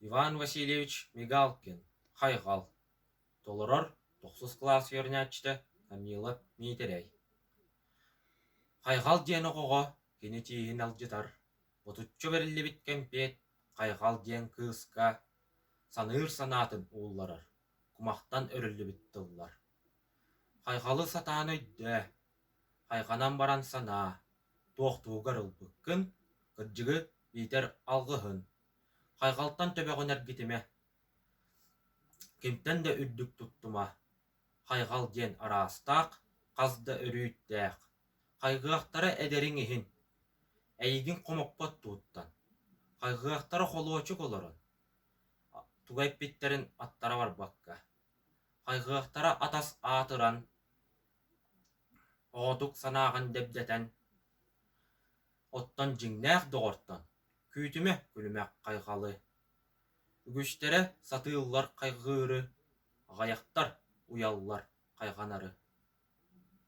Иван Васильевич Мигалкин, хайғал. Толырор 9 класс йөрнәчті Камила Мейтерей. Хайғал дені қоға кені тейін алжытар. Бұтуччы бірілі біткен пет, хайғал ден кыска, саныр санатын уылларар. Кумақтан өрілі біттіллар. Хайғалы сатаны өйді, хайғанан баран сана, тоқтуғар ұлбыққын, кіржігі бейтер алғығын. Хайғалтан төбеғін әргетіме, кемтен де үддік тұттыма. Хайғал ден арастақ, қазды өрүйттәқ. Хайғақтары әдерің ехін, әйгін қомықпат туыттан. Хайғақтары қолуачық оларын. Туғайп беттерін аттара бар баққа. Хайғақтары атас атыран, оғытық санағын дәбдәтән. Оттан жіңнәқ доғырттан, күйтіме күлімәк қайғалы. Үгіштері сатыылар қайғыры, ғаяқтар уяллар қайғанары.